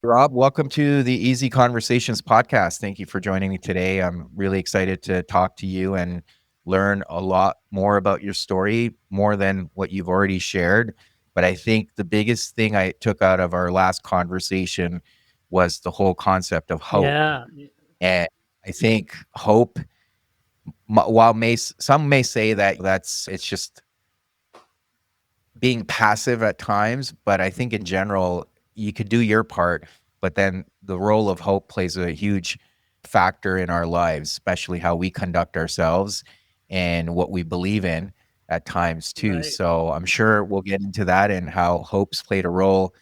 Rob, welcome to the Easy Conversations podcast. Thank you for joining me today. I'm really excited to talk to you and learn a lot more about your story, more than what you've already shared. But I think the biggest thing I took out of our last conversation was the whole concept of hope. Yeah, And I think hope, while some may say that it's just being passive at times, but I think in general, you could do your part, but then the role of hope plays a huge factor in our lives, especially how we conduct ourselves and what we believe in at times too. right. So I'm sure we'll get into that and how hope's played a role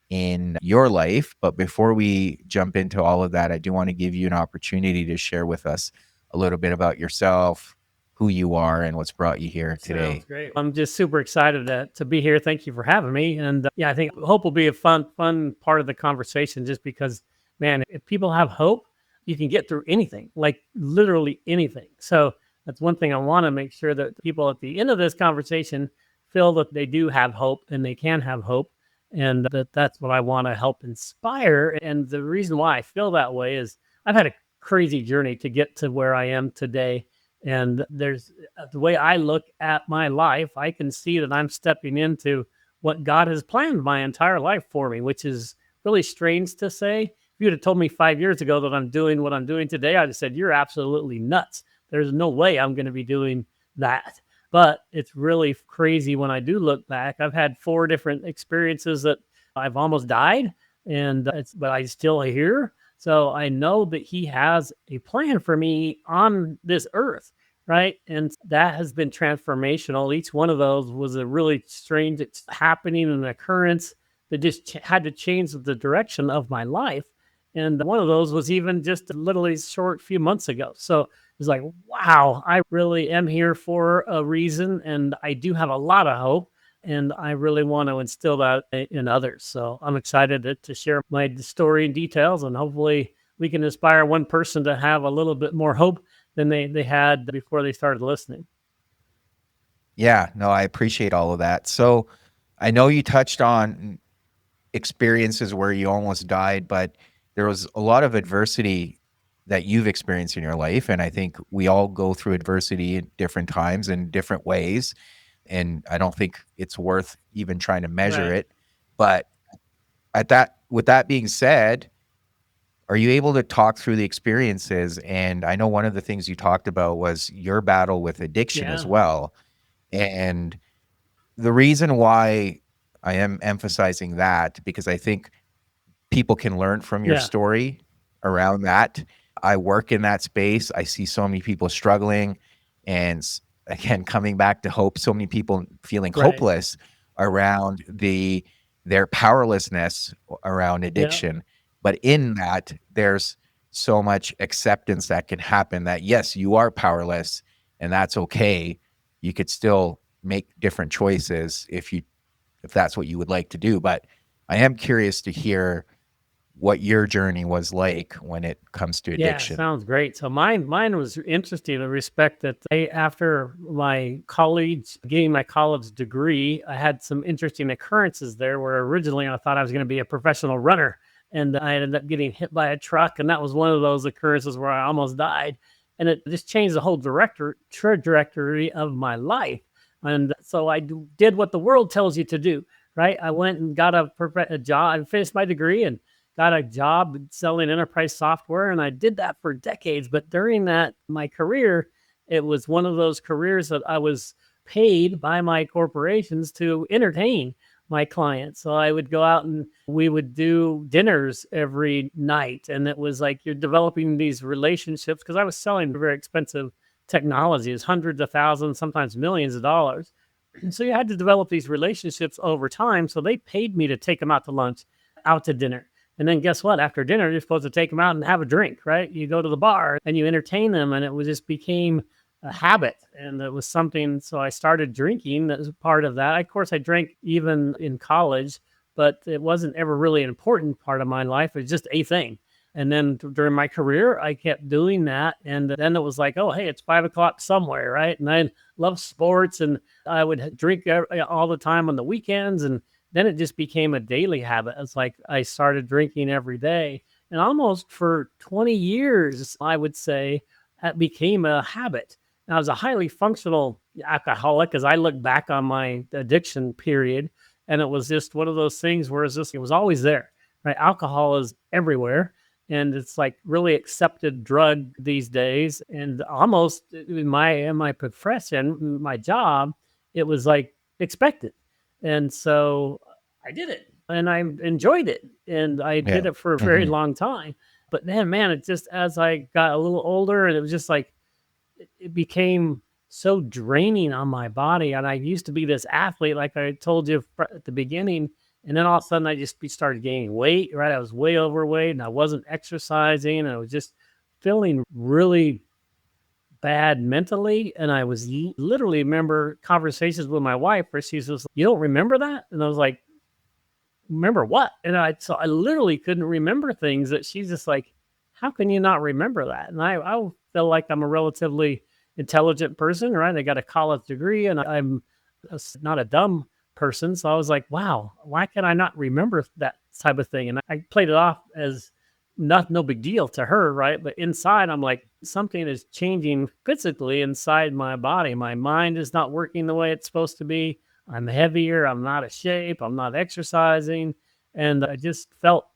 in your life. But before we jump into all of that, I do want to give you an opportunity to share with us a little bit about yourself, who you are, and what's brought you here Sounds today. great. I'm just super excited to be here. Thank you for having me. And yeah, I think hope will be a fun part of the conversation just because, man, if people have hope, you can get through anything, like literally anything. So that's one thing I want to make sure that people at the end of this conversation feel that they do have hope and they can have hope. And that's what I want to help inspire. And the reason why I feel that way is I've had a crazy journey to get to where I am today. And there's the way I look at my life, I can see that I'm stepping into what God has planned my entire life for me, which is really strange to say. If you'd have told me 5 years ago that I'm doing what I'm doing today, I'd have said, "You're absolutely nuts. There's no way I'm going to be doing that." But it's really crazy when I do look back. I've had four different experiences that I've almost died, and but I still here. So I know that He has a plan for me on this earth, right? And that has been transformational. Each one of those was a really strange happening and occurrence that just had to change the direction of my life. And one of those was even just a literally short few months ago. So it was like, wow, I really am here for a reason. And I do have a lot of hope. And I really want to instill that in others. So I'm excited to share my story and details. And hopefully we can inspire one person to have a little bit more hope than they had before they started listening. Yeah, no, I appreciate all of that. So I know you touched on experiences where you almost died, but there was a lot of adversity that you've experienced in your life. And I think we all go through adversity at different times in different ways. And I don't think it's worth even trying to measure Right. it. But with that being said, are you able to talk through the experiences? And I know one of the things you talked about was your battle with addiction as Yeah. well. And the reason why I am emphasizing that, because I think people can learn from your Yeah. story around that. I work in that space. I see so many people struggling. And again, coming back to hope, so many people feeling Right. hopeless around their powerlessness around Yeah. addiction. But in that, there's so much acceptance that can happen that yes, you are powerless and that's okay. You could still make different choices if that's what you would like to do. But I am curious to hear what your journey was like when it comes to Yeah, addiction. sounds great. So mine was interesting in the respect that after my college, getting my college degree, I had some interesting occurrences there where originally I thought I was going to be a professional runner. And I ended up getting hit by a truck. And that was one of those occurrences where I almost died. And it just changed the whole trajectory of my life. And so did what the world tells you to do, right? I went and got a job. I finished my degree and got a job selling enterprise software, and I did that for decades. But during that my career, it was one of those careers that I was paid by my corporations to entertain my clients. So I would go out and we would do dinners every night, and it was like you're developing these relationships because I was selling very expensive technologies, hundreds of thousands, sometimes millions of dollars. So you had to develop these relationships over time. So they paid me to take them out to lunch, out to dinner. And then guess what? After dinner, you're supposed to take them out and have a drink, right? You go to the bar and you entertain them, and it was just became a habit, and it was something. So I started drinking as part of that. Of course, I drank even in college, but it wasn't ever really an important part of my life. It was just a thing. And then during my career, I kept doing that. And then it was like, oh, hey, it's 5 o'clock somewhere, right? And I love sports, and I would drink all the time on the weekends. And then it just became a daily habit. It's like I started drinking every day. And almost for 20 years, I would say, that became a habit. And I was a highly functional alcoholic as I look back on my addiction period. And it was just one of those things where it was always there, right? Alcohol is everywhere. And it's like really accepted drug these days. And almost in my profession, my job, it was like expected. And so I did it and I enjoyed it. And I did Yeah. it for a very Hmm. long time. But then, man, it just, as I got a little older, and it was just like, it became so draining on my body. And I used to be this athlete, like I told you at the beginning. And then all of a sudden, I just started gaining weight, right? I was way overweight and I wasn't exercising. And I was just feeling really bad mentally. And I was literally remember conversations with my wife where she's just, "You don't remember that?" And I was like, "Remember what?" And so I literally couldn't remember things that she's just like, "How can you not remember that?" And I feel like I'm a relatively intelligent person, right? I got a college degree and I'm not a dumb person. So I was like, wow, why can I not remember that type of thing? And I played it off as no big deal to her, right? But inside, I'm like, something is changing physically inside my body. My mind is not working the way it's supposed to be. I'm heavier. I'm not a shape. I'm not exercising. And I just felt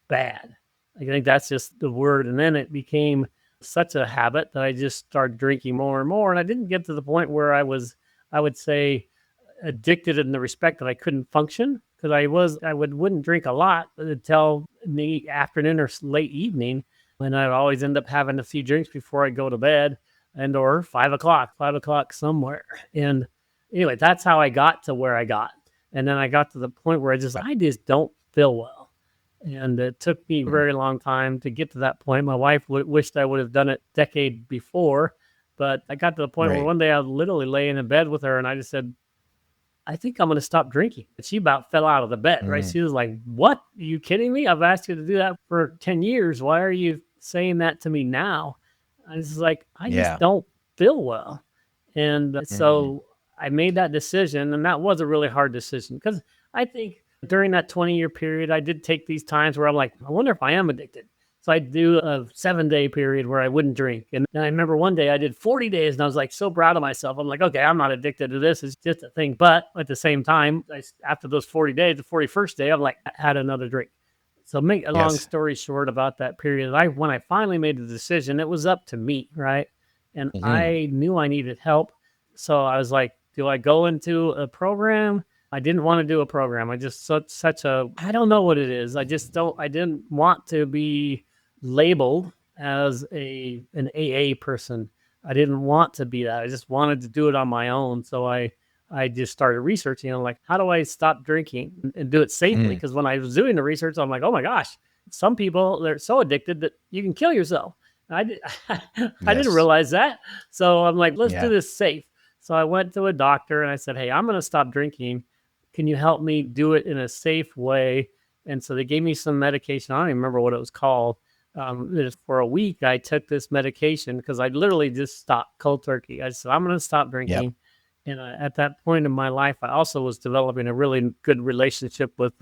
bad. I think that's just the word. And then it became such a habit that I just started drinking more and more. And I didn't get to the point where I would say, addicted in the respect that I couldn't function because I wouldn't drink a lot until the afternoon or late evening, and I'd always end up having a few drinks before I go to bed, and or 5 o'clock somewhere. And anyway, that's how I got to where I got, and then I got to the point where I just don't feel well. And it took me a very long time to get to that point. My wife wished I would have done it a decade before, but I got to the point where Right. one day I was literally laying in bed with her and I just said, I think I'm going to stop drinking. And she about fell out of the bed, right? Mm. She was like, "What? Are you kidding me? I've asked you to do that for 10 years. Why are you saying that to me now?" I was like, I just Yeah. don't feel well. And Hmm. so I made that decision. And that was a really hard decision because I think during that 20-year period, I did take these times where I'm like, I wonder if I am addicted. So I do a 7-day period where I wouldn't drink. And then I remember one day I did 40 days and I was like so proud of myself. I'm like, okay, I'm not addicted to this. It's just a thing. But at the same time, after those 40 days, the 41st day, I'm like, I had another drink. So make a long Yes. story short about that period, when I finally made the decision, it was up to me, right? And Hmm. I knew I needed help. So I was like, do I go into a program? I didn't want to do a program. I just such a I don't know what it is. I didn't want to be labeled as an AA person. I didn't want to be that. I just wanted to do it on my own. So I just started researching. I'm like, how do I stop drinking and do it safely? Mm. Because when I was doing the research, I'm like, oh my gosh, some people they're so addicted that you can kill yourself. And I did, I didn't Yes. realize that. So I'm like, let's do Yeah. this safe. So I went to a doctor and I said, hey, I'm going to stop drinking. Can you help me do it in a safe way? And so they gave me some medication. I don't even remember what it was called. For a week, I took this medication because I literally just stopped cold turkey. I said, I'm going to stop Yep. drinking. And at that point in my life, I also was developing a really good relationship with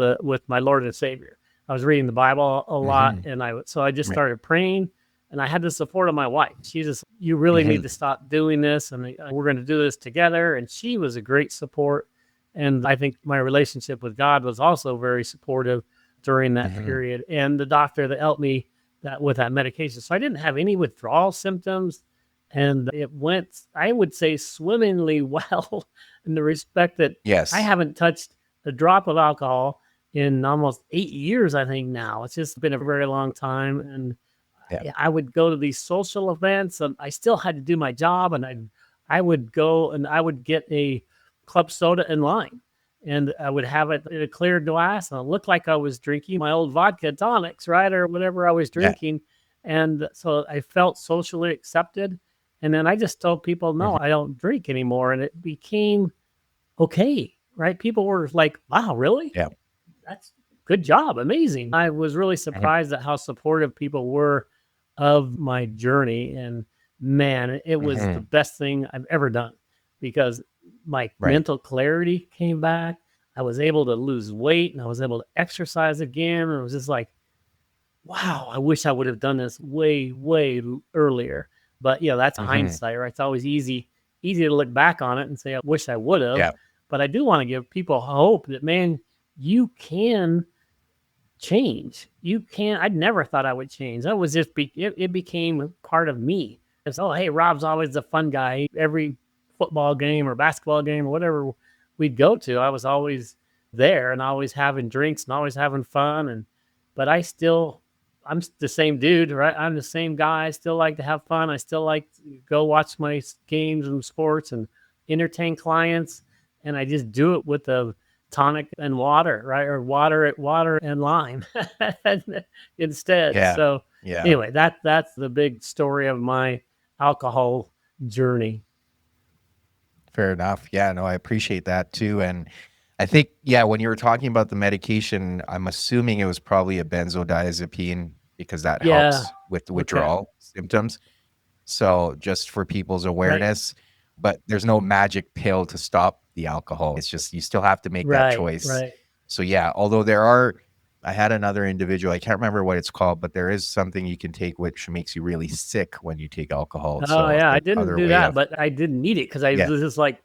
my Lord and Savior. I was reading the Bible a lot, Hmm. and I just Right. started praying, and I had the support of my wife. She just, you really need Hmm. to stop doing this, and we're going to do this together. And she was a great support, and I think my relationship with God was also very supportive during that Hmm. period. And the doctor that helped me with that medication, so I didn't have any withdrawal symptoms and it went, I would say, swimmingly well in the respect that I Yes. haven't touched a drop of alcohol in almost 8 years, I think now. It's just been a very long time. And Yeah. I would go to these social events and I still had to do my job. And I would go and I would get a club soda in line and I would have it in a clear glass and it looked like I was drinking my old vodka tonics, right? Or whatever I was Yeah. drinking. And so I felt socially accepted. And then I just told people, no, Hmm. I don't drink anymore. And it became okay, right? People were like, wow, really? Yeah. That's good job. Amazing. I was really Hmm. surprised at how supportive people were of my journey. And man, it was the Hmm. best thing I've ever done because my Right. mental clarity came back. I was able to lose weight and I was able to exercise again. And it was just like, wow, I wish I would have done this way, way earlier. But that's Hmm. hindsight, right? It's always easy to look back on it and say, I wish I would have. Yeah. But I do want to give people hope that, man, you can change. You can. I never thought I would change. That was just it became part of me. It's, oh, hey, Rob's always the fun guy. Every football game or basketball game or whatever we'd go to, I was always there and always having drinks and always having fun. And but I'm the same dude, right? I'm the same guy. I still like to have fun. I still like to go watch my games and sports and entertain clients. And I just do it with a tonic and water, right? Or water and lime instead. Yeah. So Yeah. anyway, that's the big story of my alcohol journey. Fair enough. Yeah, no, I appreciate that too. And I think, yeah, when you were talking about the medication, I'm assuming it was probably a benzodiazepine because that Yeah. helps with the Okay. withdrawal symptoms. So just for people's Right. awareness, but there's no magic pill to stop the alcohol. It's just you still have to make that Right. choice. Right. So yeah, although I had another individual, I can't remember what it's called, but there is something you can take which makes you really sick when you take alcohol. Oh So yeah, I the didn't other do way that, of, but I didn't need it because I yeah, was just like,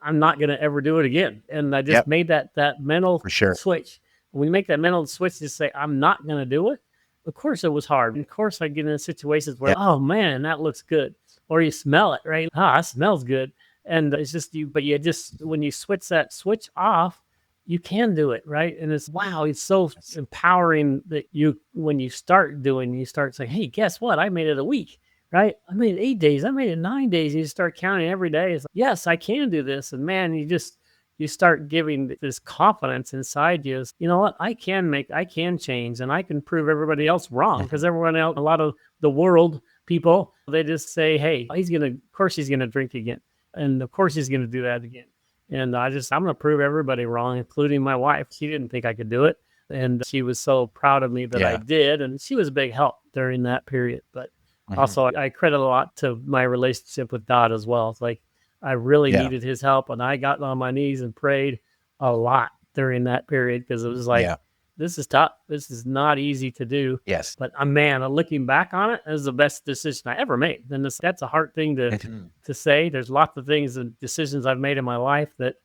I'm not gonna ever do it again. And I just yep, made that mental for sure. switch. When you make that mental switch to say, I'm not gonna do it, of course it was hard. Of course I get in situations where, Yeah. oh man, that looks good. Or you smell it, right? Ah, that smells good. And it's just you, but you just when you switch that switch off, you can do it, right? And it's wow, it's so Yes. empowering that when you start doing, you start saying, hey, guess what? I made it a week, right? I made it 8 days. I made it 9 days. And you start counting every day. It's like, yes, I can do this. And man, you start giving this confidence inside you. You know what? I can change and I can prove everybody else wrong because Mhm. everyone else, a lot of the world people, they just say, hey, of course he's going to drink again. And of course he's going to do that again. And I'm going to prove everybody wrong, including my wife. She didn't think I could do it. And she was so proud of me that I Yeah. did. And she was a big help during that period. But Mhm. also, I credit a lot to my relationship with God as well. It's like I really Yeah. needed his help, and I got on my knees and prayed a lot during that period because it was like, Yeah. this is tough. This is not easy to do. Yes. But man, looking back on it, it was the best decision I ever made. And that's a hard thing Mhm. to say. There's lots of things and decisions I've made in my life that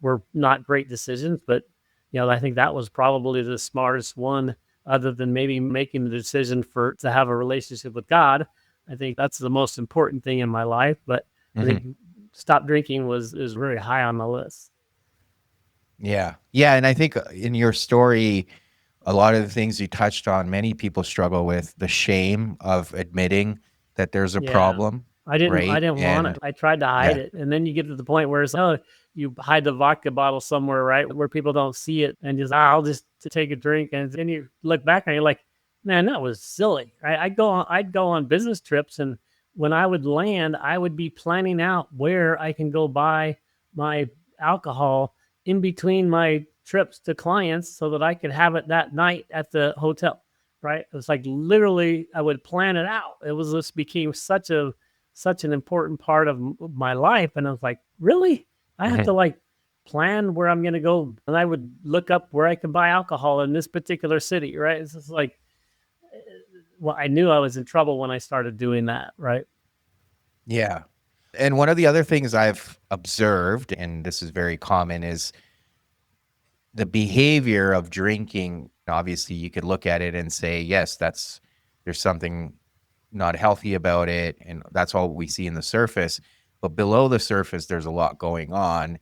were not great decisions, but I think that was probably the smartest one, other than maybe making the decision to have a relationship with God. I think that's the most important thing in my life. But I Mhm. think stop drinking was is very high on the list. Yeah. Yeah, and I think, in your story, a lot of the things you touched on, many people struggle with the shame of admitting that there's a Yeah. problem, I right? didn't want it. And I tried to hide yeah. it. And then you get to the point where it's, oh, you hide the vodka bottle somewhere, right? Where people don't see it and just, I'll just take a drink. And then you look back and you're like, man, that was silly. Right? I'd go on business trips. And when I would land, I would be planning out where I can go buy my alcohol in between my trips to clients so that I could have it that night at the hotel, right? It was like literally I would plan it out. It was just became such an important part of my life, and I was like, really? I have to Mhm. like plan where I'm going to go, and I would look up where I can buy alcohol in this particular city, right? It's just like, well, I knew I was in trouble when I started doing that, right? Yeah. And one of the other things I've observed, and this is very common, is the behavior of drinking. Obviously, you could look at it and say, yes, there's something not healthy about it, and that's all we see in the surface. But below the surface, there's a lot going on.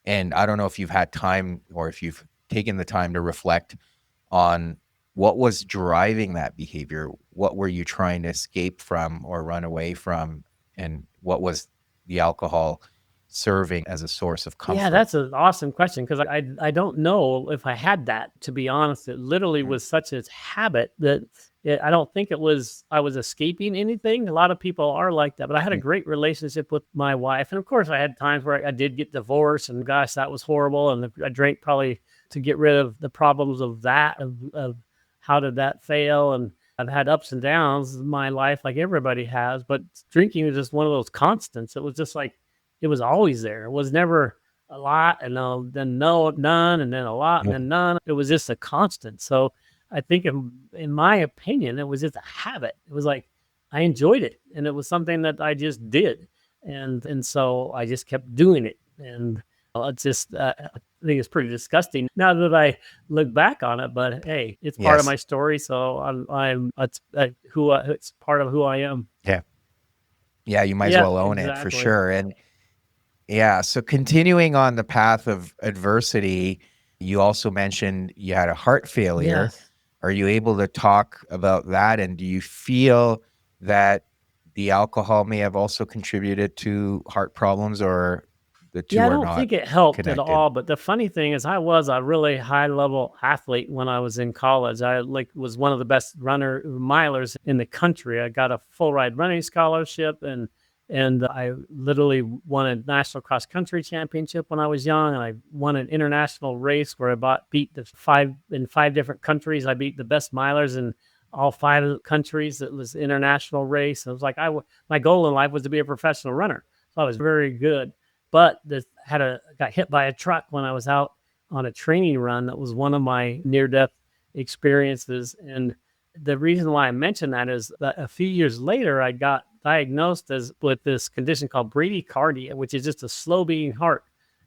And I don't know if you've had time or if you've taken the time to reflect on what was driving that behavior. What were you trying to escape from or run away from? And what was the alcohol serving as a source of Yeah, comfort? that's an awesome question because I don't know if I had that, to be honest. It literally Mhm. was such a habit that I don't think it was I was escaping anything. A lot of people are like that, but I had a Mhm. great relationship with my wife, and of course, I had times where I did get divorced, and gosh, that was horrible. And I drank probably to get rid of the problems of that, of how did that fail, and I've had ups and downs in my life, like everybody has. But drinking was just one of those constants. It was just like it was always there. It was never a lot, and then no, none, and then a lot, and Yeah. then none. It was just a constant. So I think, in my opinion, it was just a habit. It was like I enjoyed it, and it was something that I just did, and so I just kept doing it, and it's just I think it's pretty disgusting now that I look back on it. But hey, it's part of Yes. my story, so I'm it's it's part of who I am. Yeah. Yeah, you might as Yeah, well own it for exactly. sure. And yeah, so continuing on the path of adversity, you also mentioned you had a heart failure. Yes. Are you able to talk about that? And do you feel that the alcohol may have also contributed to heart problems, or the Yeah, two I are don't not think it helped at connected? all. But the funny thing is, I was a really high level athlete when I was in college. I was one of the best milers in the country. I got a full ride running scholarship, and I literally won a national cross country championship when I was young. And I won an international race where beat the five different countries. I beat the best milers in all five countries. It was international race. It was like my goal in life was to be a professional runner. So I was very good, but this got hit by a truck when I was out on a training run. That was one of my near death experiences. And the reason why I mention that is that a few years later, I got diagnosed with this condition called bradycardia, which is just a slow beating heart.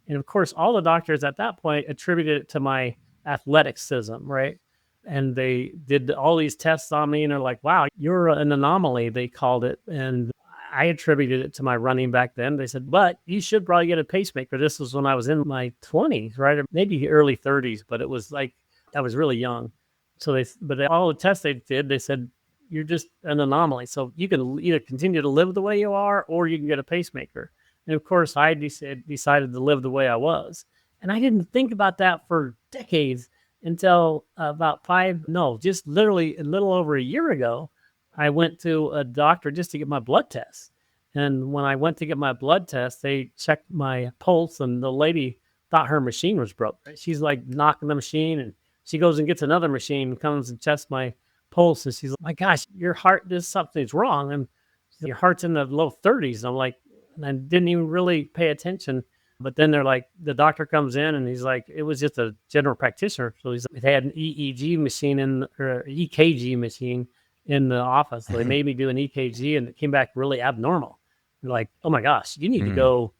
And of course, all the doctors at that point attributed it to my athleticism, right? And they did all these tests on me, and they're like, "Wow, you're an anomaly," they called it. And I attributed it to my running back then. They said, "But you should probably get a pacemaker." This was when I was in my 20s, right? Or maybe early 30s, but it was like I was really young. All the tests they did, they said, "You're just an anomaly. So you can either continue to live the way you are, or you can get a pacemaker." And of course, I decided to live the way I was. And I didn't think about that for decades until about no, just literally a little over a year ago. I went to a doctor just to get my blood test. And when I went to get my blood test, they checked my pulse, and the lady thought her machine was broke. She's like knocking the machine, and she goes and gets another machine and comes and checks my pulse. And she's like, "My gosh, your heart, something's wrong." And your heart's in the low 30s. And I'm like, and I didn't even really pay attention. But then they're like, the doctor comes in and he's like, it was just a general practitioner. So they had an EEG machine or EKG machine in the office. So they made me do an EKG, and it came back really abnormal. They're like, "Oh my gosh, you need to Mm. go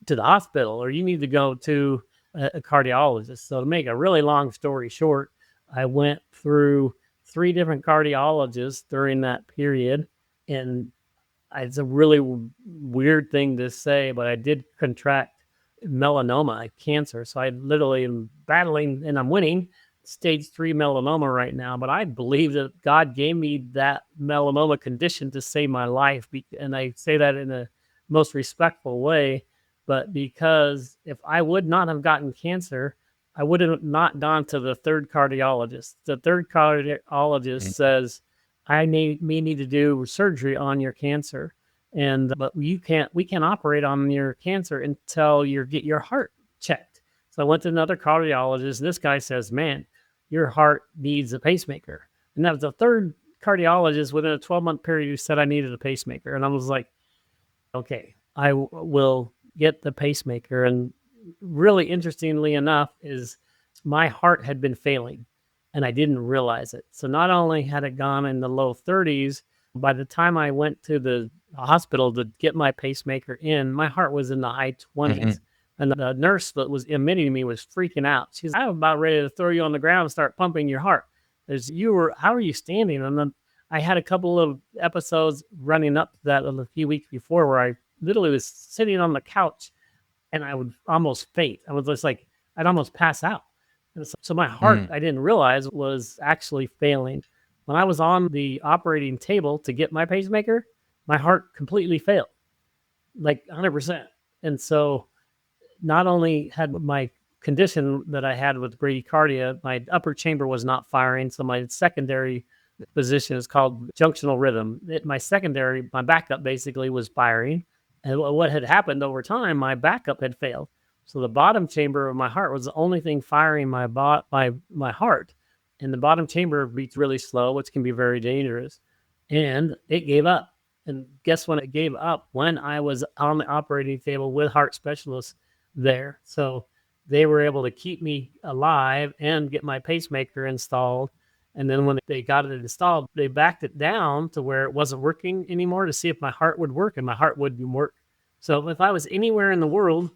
to the hospital, or you need to go to a cardiologist." So to make a really long story short, I went through three different cardiologists during that period. And it's a really weird thing to say, but I did contract melanoma, cancer. So I literally am battling, and I'm winning stage 3 melanoma right now. But I believe that God gave me that melanoma condition to save my life. And I say that in the most respectful way. But because if I would not have gotten cancer, I would have not gone to the third cardiologist. The third cardiologist Mm. says, may need to do surgery on your cancer. And but we can't operate on your cancer until you get your heart checked. So I went to another cardiologist. This guy says, "Man, your heart needs a pacemaker." And that was the third cardiologist within a 12-month period who said I needed a pacemaker. And I was like, "Okay, will get the pacemaker." And really interestingly enough, is my heart had been failing, and I didn't realize it. So not only had it gone in the low 30s, by the time I went to the hospital to get my pacemaker in, my heart was in the high Mhm. 20s. And the nurse that was admitting me was freaking out. She's, "I'm about ready to throw you on the ground and start pumping your heart. How are you standing?" And then I had a couple of episodes running up to that a few weeks before where I literally was sitting on the couch and I would almost faint. I was just like, I'd almost pass out. And so my heart, Mm. I didn't realize, was actually failing. When I was on the operating table to get my pacemaker, my heart completely failed, like 100%. And so not only had my condition that I had with bradycardia, my upper chamber was not firing. So my secondary position is called junctional rhythm. My secondary, my backup basically was firing. And what had happened over time, my backup had failed. So the bottom chamber of my heart was the only thing firing my heart. And the bottom chamber beats really slow, which can be very dangerous. And it gave up. And guess when it gave up? When I was on the operating table with heart specialists there. So they were able to keep me alive and get my pacemaker installed. And then when they got it installed, they backed it down to where it wasn't working anymore to see if my heart would work, and my heart wouldn't work. So if I was anywhere in the world,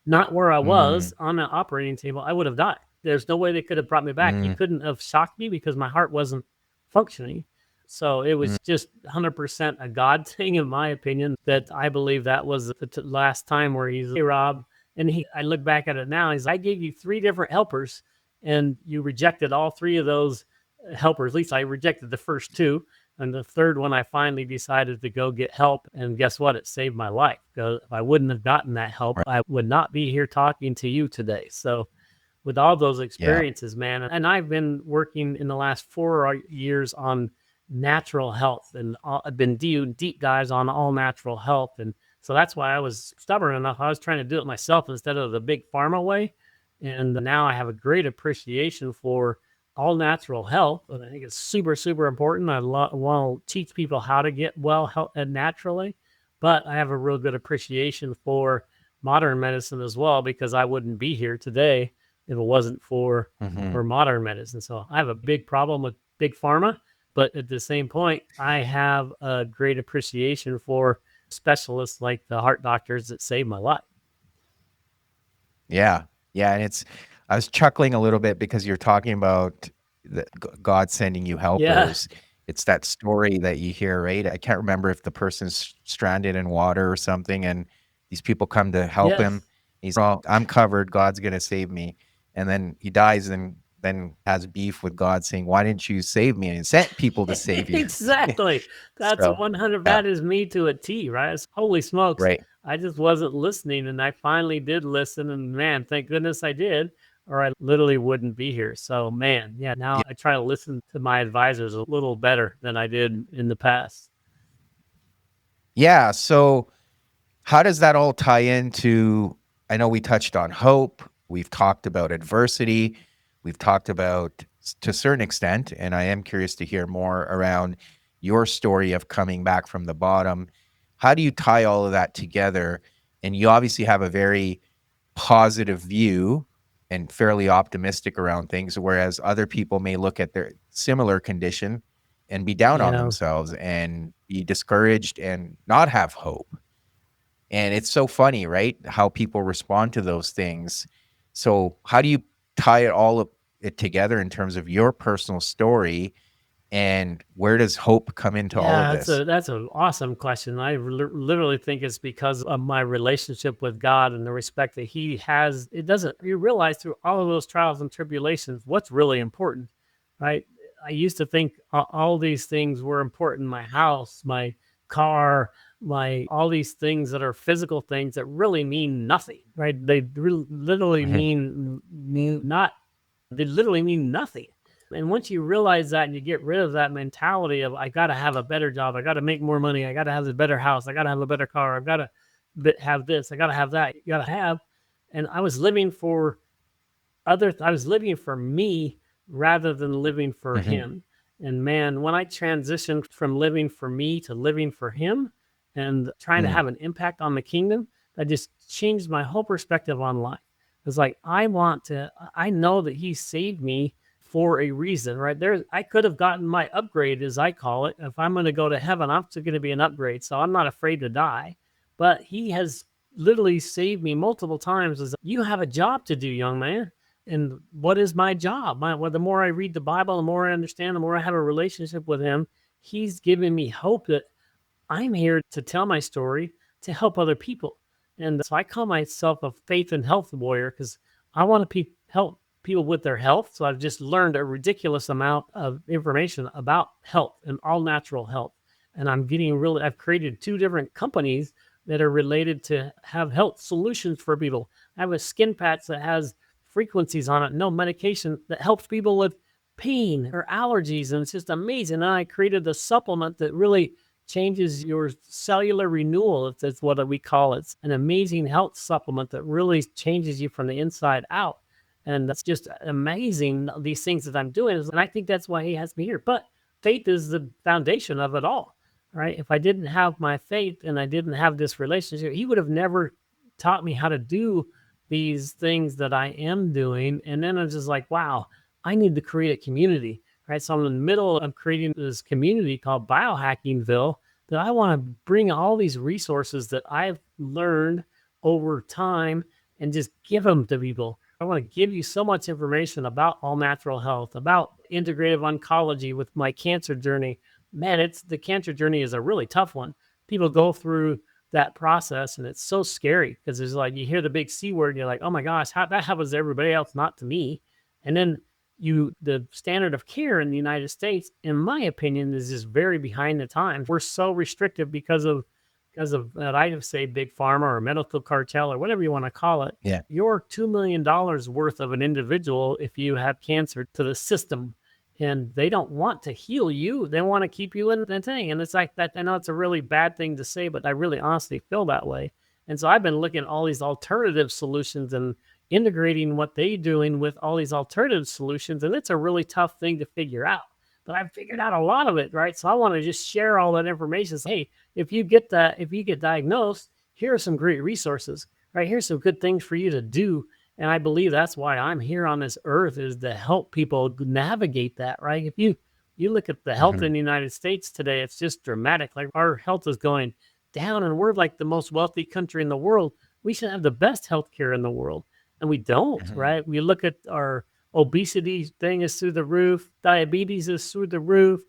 not where I was Mm, on the operating table, I would have died. There's no way they could have brought me back. You mm, couldn't have shocked me because my heart wasn't functioning. So it mm. was just 100% a God thing, in my opinion, that I believe that was the last time where he's, hey, Rob. And I look back at it now, I gave you three different helpers and you rejected all three of those helpers. At least I rejected the first two. And the third one, I finally decided to go get help. And guess what? It saved my life. Because if I wouldn't have gotten that help, Right. I would not be here talking to you today. So, with all those Yeah. experiences, man, and I've been working in the last 4 years on natural health, and I've been doing deep dives on all natural health. And so that's why I was stubborn enough. I was trying to do it myself instead of the big pharma way. And now I have a great appreciation for all natural health. And I think it's super, super important. Want to teach people how to get well health and naturally, but I have a real good appreciation for modern medicine as well, because I wouldn't be here today if it wasn't Hmm. for modern medicine. So I have a big problem with big pharma, but at the same point, I have a great appreciation for specialists like the heart doctors that saved my life. Yeah. Yeah. And I was chuckling a little bit because you're talking about God sending you Yeah. helpers. It's that story that you hear, right? I can't remember if the person's stranded in water or something, and these people come to help him. Yes. He's, "Oh, I'm covered. God's gonna save me." And then he dies and then has beef with God saying, "Why didn't you save me?" And sent people to save you. Exactly. That's So, 100. yeah, That is me to a T, right? Holy smokes. right. I just wasn't listening, and I finally did listen. And man, thank goodness I did, or I literally wouldn't be here. So, man, yeah, now Yeah. I try to listen to my advisors a little better than I did in the past. Yeah. So how does that all tie into? I know we touched on hope, we've talked about adversity, we've talked about to a certain extent, and I am curious to hear more around your story of coming back from the bottom. How do you tie all of that together? And you obviously have a very positive view and fairly optimistic around things, whereas other people may look at their similar condition and be down on Yeah. themselves and be discouraged and not have hope. And it's so funny, right? How people respond to those things. So, how do you tie it all up it together in terms of your personal story, and where does hope come into all of Yeah, this? that's an awesome question. I literally think it's because of my relationship with God and the respect that He has. It doesn't, you realize through all of those trials and tribulations what's really important, right? I used to think all these things were important: my house, my car, my all these things that are physical things that really mean nothing, right? They literally Mhm, mean not, they literally mean nothing. And once you realize that and you get rid of that mentality of, I got to have a better job, I got to make more money, I got to have a better house, I got to have a better car, I've got to have this, I got to have that, you got to have. And I was living for I was living for me rather than living for mhm, him. And man, when I transitioned from living for me to living for him and trying to mm, have an impact on the kingdom, that just changed my whole perspective on life. It's like, I know that he saved me for a reason, right? I could have gotten my upgrade, as I call it. If I'm going to go to heaven, I'm still going to be an upgrade. So I'm not afraid to die. But he has literally saved me multiple times. As you have a job to do, young man. And what is my job? Well, the more I read the Bible, the more I understand, the more I have a relationship with him. He's giving me hope that I'm here to tell my story to help other people. And so I call myself a faith and health warrior because I want to help people with their health. So I've just learned a ridiculous amount of information about health and all natural health. And I've created two different companies that are related to have health solutions for people. I have a skin patch that has frequencies on it, no medication, that helps people with pain or allergies. And it's just amazing. And I created a supplement that really changes your cellular renewal, if that's what we call it. It's an amazing health supplement that really changes you from the inside out. And that's just amazing, these things that I'm doing. And I think that's why he has me here. But faith is the foundation of it all, right? If I didn't have my faith and I didn't have this relationship, he would have never taught me how to do these things that I am doing. And then I was just like, wow, I need to create a community, right? So I'm in the middle of creating this community called Biohackingville that I want to bring all these resources that I've learned over time and just give them to people. I want to give you so much information about all natural health, about integrative oncology with my cancer journey. Man, it's the cancer journey is a really tough one. People go through that process and it's so scary because there's like you hear the big C word and you're like, oh my gosh, how that happens to everybody else, not to me. And then the standard of care in the United States, in my opinion, is just very behind the times. We're so restrictive because of that I say big pharma or medical cartel or whatever you want to call it. Yeah. You're $2 million worth of an individual if you have cancer to the system. And they don't want to heal you. They want to keep you in the thing. And it's like that. I know it's a really bad thing to say, but I really honestly feel that way. And so I've been looking at all these alternative solutions and integrating what they're doing with all these alternative solutions. And it's a really tough thing to figure out. But I've figured out a lot of it, right? So I want to just share all that information. So, hey, if you get diagnosed, here are some great resources, right? Here's some good things for you to do. And I believe that's why I'm here on this earth is to help people navigate that, right? If you look at the health Hmm. in the United States today, it's just dramatic. Like our health is going down and we're like the most wealthy country in the world. We should have the best health care in the world. And we don't, Hmm. right? We look at our obesity thing is through the roof, diabetes is through the roof,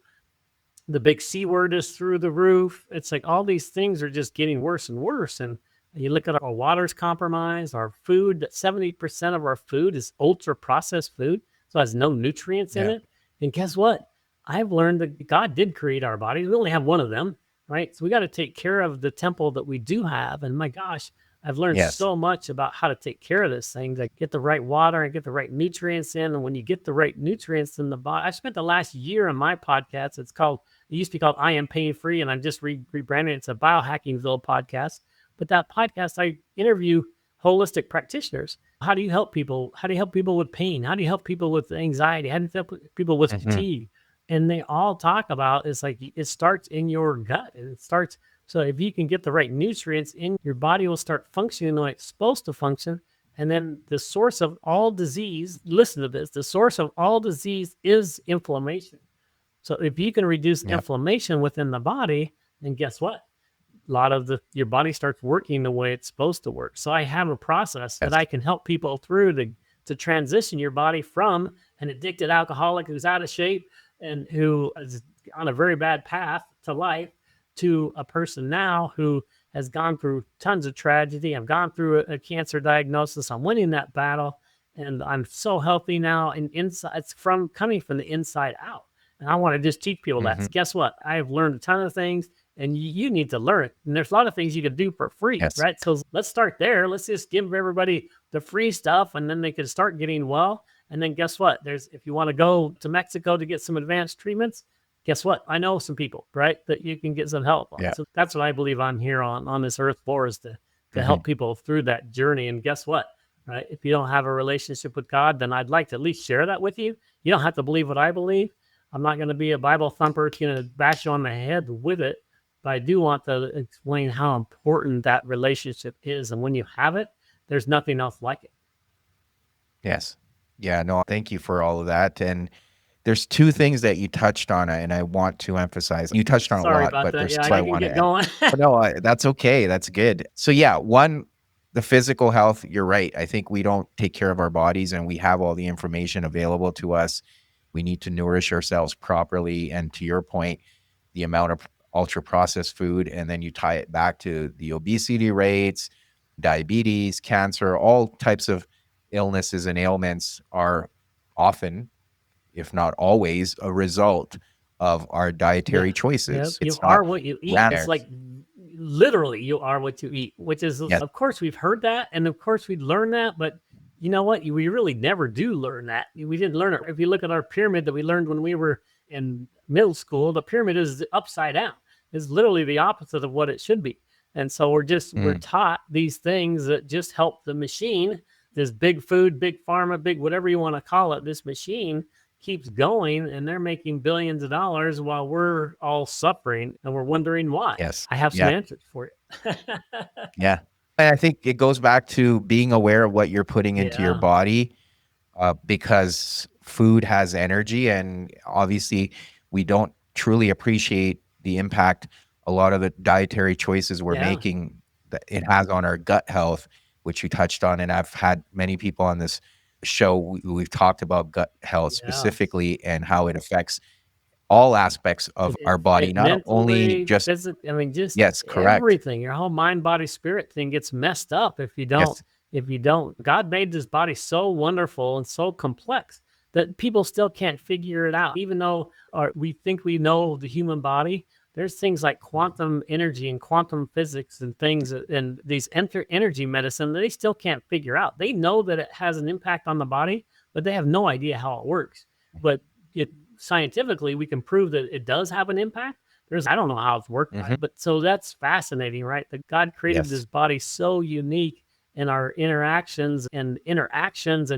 the big C word is through the roof. It's like all these things are just getting worse and worse. And you look at our water's compromised, our food, 70% of our food is ultra processed food. So it has no nutrients in Yeah. it. And guess what? I've learned that God did create our bodies. We only have one of them, right? So we got to take care of the temple that we do have. And my gosh, I've learned Yes. so much about how to take care of this thing, like get the right water and get the right nutrients in. And when you get the right nutrients in the body, I spent the last year on my podcast. It used to be called I Am Pain Free, and I'm just rebranding it. It's a Biohackingville podcast. But that podcast, I interview holistic practitioners. How do you help people? How do you help people with pain? How do you help people with anxiety? How do you help people with Hmm. fatigue? And they all talk about it's like it starts in your gut. And it starts so if you can get the right nutrients in your body will start functioning the way it's supposed to function. And then the source of all disease, listen to this, the source of all disease is inflammation. So if you can reduce Yep. inflammation within the body, then guess what? A lot of your body starts working the way it's supposed to work. So I have a process that Yes. I can help people through to transition your body from an addicted alcoholic who's out of shape and who is on a very bad path to life to a person now who has gone through tons of tragedy. I've gone through a cancer diagnosis. I'm winning that battle and I'm so healthy now and inside it's from coming from the inside out. And I want to just teach people that. Hmm. Guess what? I've learned a ton of things and you need to learn it. And there's a lot of things you can do for free, Yes. right? So let's start there. Let's just give everybody the free stuff and then they can start getting well. And then guess what? There's if you want to go to Mexico to get some advanced treatments, guess what? I know some people, right, that you can get some help on. Yeah. So that's what I believe I'm here on this earth for is to Hmm. help people through that journey. And guess what? Right? If you don't have a relationship with God, then I'd like to at least share that with you. You don't have to believe what I believe. I'm not going to be a Bible thumper going to bash you on the head with it, but I do want to explain how important that relationship is. And when you have it, there's nothing else like it. Yes. Yeah. No, thank you for all of that. And there's two things that you touched on, and I want to emphasize. You touched on a Sorry lot, about but that. there's Yeah, two I I can want to get end. going. Oh, no, that's okay. That's good. So yeah, one, the physical health. You're right. I think we don't take care of our bodies, and we have all the information available to us. We need to nourish ourselves properly, and to your point, the amount of ultra processed food, and then you tie it back to the obesity rates, diabetes, cancer, all types of illnesses and ailments are often, if not always, a result of our Yeah. dietary Yeah. choices. You It's not are what you eat. random. It's like literally you are what you eat, which is, Yes. of course, we've heard that. And of course, we learn that. But you know what? We really never do learn that. We didn't learn it. If you look at our pyramid that we learned when we were in middle school, the pyramid is upside down. It's literally the opposite of what it should be. And so we're Mm, taught these things that just help the machine, this big food, big pharma, big whatever you want to call it, this machine keeps going and they're making billions of dollars while we're all suffering and we're wondering why. yes. I have some Yeah. answers for you. Yeah. And I think it goes back to being aware of what you're putting into your Yeah. body, because food has energy, and obviously we don't truly appreciate the impact a lot of the dietary choices we're Yeah. making that it has on our gut health, which you touched on. And I've had many people on this show. We've talked about gut health Yeah. specifically and how it affects all aspects of our body, not only Mentally, just physically, I mean, just yes, correct. everything. Your whole mind, body, spirit thing gets messed up if you don't. Yes. If you don't, God made this body so wonderful and so complex that people still can't figure it out. Even though we think we know the human body, there's things like quantum energy and quantum physics and things and these energy medicine that they still can't figure out. They know that it has an impact on the body, but they have no idea how it works. But it scientifically, we can prove that it does have an impact. I don't know how it's worked, Mhm. but so that's fascinating, right? That God created Yes. this body so unique, and our interactions and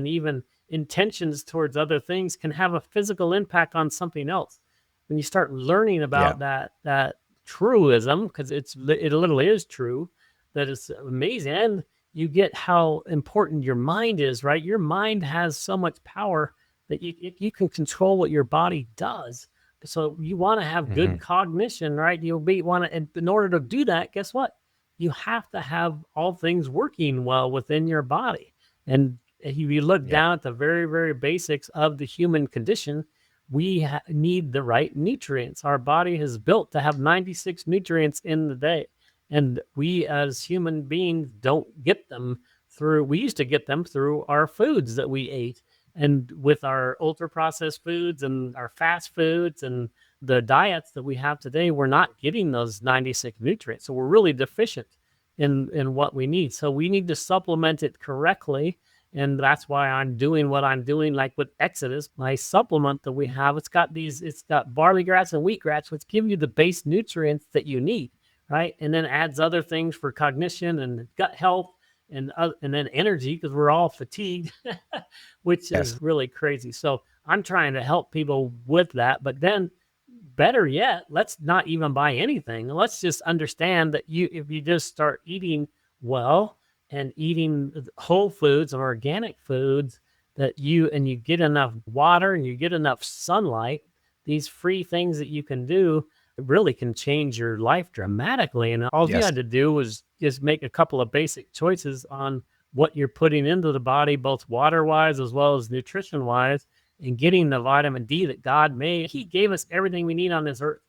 even intentions towards other things can have a physical impact on something else. When you start learning Yeah. about that truism, because it literally is true, that is amazing, and you get how important your mind is, right? Your mind has so much power that you can control what your body does. So you want to have good Mhm. cognition, right? You'll be want to, and in order to do that, guess what? You have to have all things working well within your body. And if you look Yeah. down at the very, very basics of the human condition, we need the right nutrients. Our body is built to have 96 nutrients in the day. And we as human beings don't get them we used to get them through our foods that we ate, and with our ultra processed foods and our fast foods and the diets that we have today, we're not getting those 96 nutrients. So we're really deficient in what we need. So we need to supplement it correctly. And that's why I'm doing what I'm doing, like with Exodus, my supplement that we have. It's got barley grass and wheatgrass, which give you the base nutrients that you need, right? And then adds other things for cognition and gut health and then energy because we're all fatigued, which Yes. is really crazy. So I'm trying to help people with that. But then, better yet, let's not even buy anything. Let's just understand that if you just start eating well and eating whole foods and organic foods, you get enough water and you get enough sunlight, these free things that you can do really can change your life dramatically. And all you Yes. had to do was just make a couple of basic choices on what you're putting into the body, both water wise as well as nutrition wise, and getting the vitamin D that God made. He gave us everything we need on this earth,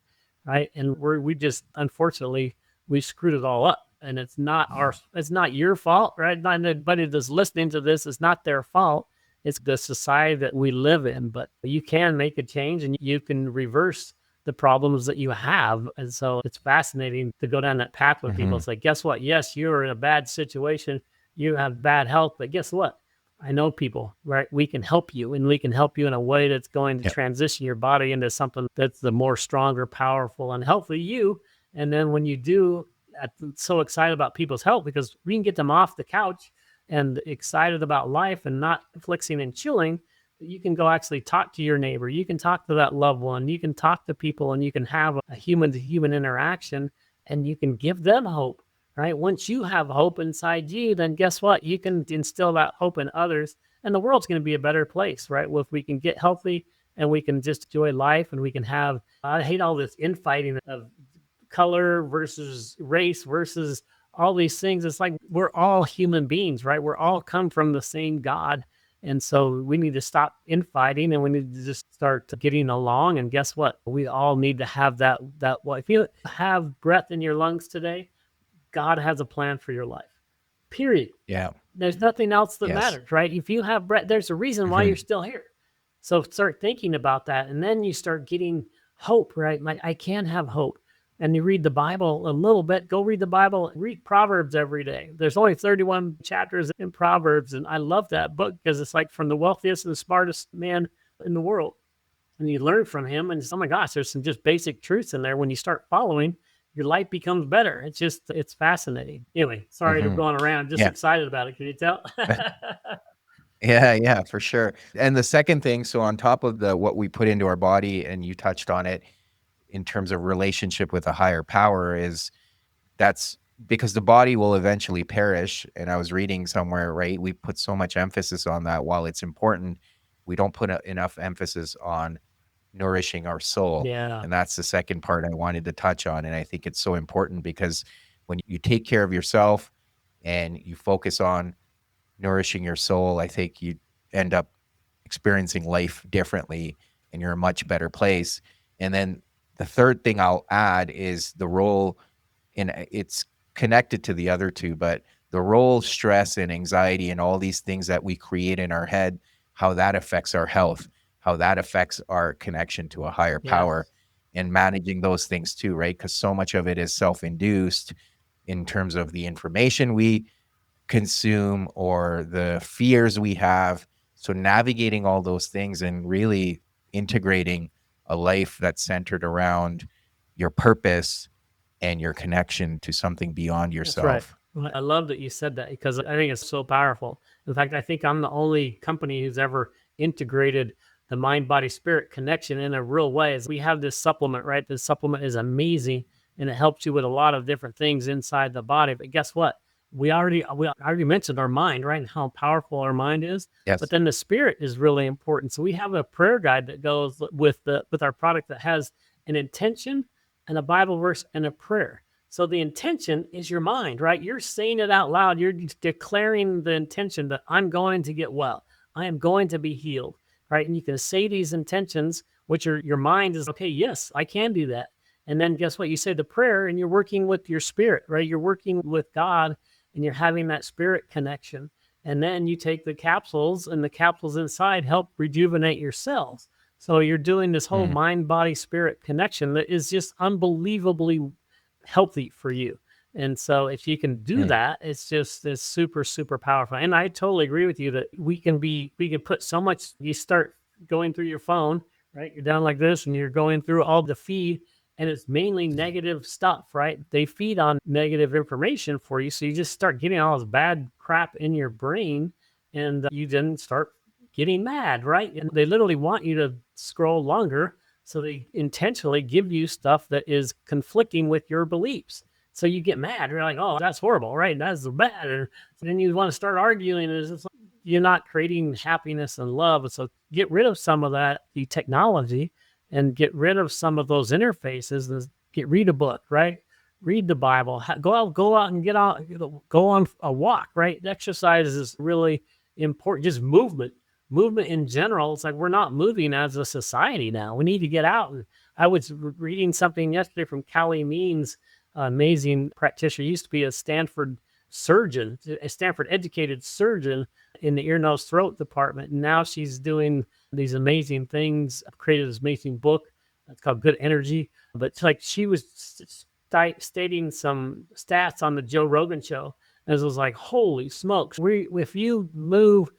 right? And we just unfortunately we screwed it all up. And it's not your fault, right? Not anybody that's listening to this, it's not their fault. It's the society that we live in. But you can make a change and you can reverse the problems that you have. And so it's fascinating to go down that path with people. Mhm. It's like, guess what? Yes, you're in a bad situation. You have bad health, but guess what? I know people, right? We can help you, and we can help you in a way that's going to Yep. transition your body into something that's the more stronger, powerful, and healthy you. And then when you do, I'm so excited about people's health because we can get them off the couch and excited about life and not flexing and chilling. You can go actually talk to your neighbor. You can talk to that loved one. You can talk to people and you can have a human to human interaction and you can give them hope, right? Once you have hope inside you, then guess what? You can instill that hope in others and the world's going to be a better place, right? Well, if we can get healthy and we can just enjoy life and we can have, I hate all this infighting of color versus race versus all these things. It's like we're all human beings, right? We're all come from the same God. And so we need to stop infighting and we need to just start getting along. And guess what? We all need to have well, if you have breath in your lungs today, God has a plan for your life. Period. Yeah. There's nothing else that Yes. matters, right? If you have breath, there's a reason why you're Mhm. still here. So start thinking about that. And then you start getting hope, right? I can have hope. And you read the Bible a little bit, go read the Bible, read Proverbs every day. There's only 31 chapters in Proverbs. And I love that book because it's like from the wealthiest and the smartest man in the world. And you learn from him. And oh my gosh, there's some just basic truths in there. When you start following, your life becomes better. It's fascinating. Anyway, sorry to Mhm. going around, just Yeah. excited about it. Can you tell? Yeah, yeah, for sure. And the second thing, so on top of the what we put into our body, and you touched on it in terms of relationship with a higher power, is that's because the body will eventually perish. And I was reading somewhere, right? We put so much emphasis on that. While it's important, we don't put enough emphasis on nourishing our soul. Yeah, And that's the second part I wanted to touch on. And I think it's so important because when you take care of yourself and you focus on nourishing your soul, I think you end up experiencing life differently and you're in a much better place. And then the third thing I'll add is the role, and it's connected to the other two, but the role stress and anxiety and all these things that we create in our head, how that affects our health, how that affects our connection to a higher power, yes, and managing those things too, right? Because so much of it is self-induced in terms of the information we consume or the fears we have. So navigating all those things and really integrating a life that's centered around your purpose and your connection to something beyond that's right. yourself. Well, I love that you said that because I think it's so powerful. In fact, I think I'm the only company who's ever integrated the mind, body, spirit connection in a real way. Is we have this supplement, right? This supplement is amazing and it helps you with a lot of different things inside the body. But guess what? We already mentioned our mind, right? And how powerful our mind is. But Yes. then the spirit is really important. So we have a prayer guide that goes with our product that has an intention and a Bible verse and a prayer. So the intention is your mind, right? You're saying it out loud. You're declaring the intention that I'm going to get well. I am going to be healed, right? And you can say these intentions, which are your mind is okay. Yes, I can do that. And then guess what? You say the prayer, and you're working with your spirit, right? You're working with God, and you're having that spirit connection. And then you take the capsules, and the capsules inside help rejuvenate your cells. So you're doing this whole Mm, mind, body, spirit connection that is just unbelievably healthy for you. And so if you can do mm, that, it's super, super powerful. And I totally agree with you that we can put so much, you start going through your phone, right? You're down like this and you're going through all the feed and it's mainly negative stuff, right? They feed on negative information for you. So you just start getting all this bad crap in your brain and you then start getting mad, right? And they literally want you to scroll longer. So they intentionally give you stuff that is conflicting with your beliefs. So you get mad. You're like, oh, that's horrible, right? That's bad. And then you want to start arguing. And it's just like, you're not creating happiness and love. So get rid of some of that, the technology, and get rid of some of those interfaces. And read a book, right? Read the Bible. Go out and get out. Go on a walk, right? Exercise is really important. Just movement in general. It's like we're not moving as a society now. We need to get out. And I was reading something yesterday from Callie Means, amazing practitioner. Used to be a Stanford surgeon, a Stanford educated surgeon in the ear, nose, throat department. And now she's doing these amazing things. I've created this amazing book. It's called Good Energy. But it's like she was stating some stats on the Joe Rogan show. And it was like, holy smokes, if you move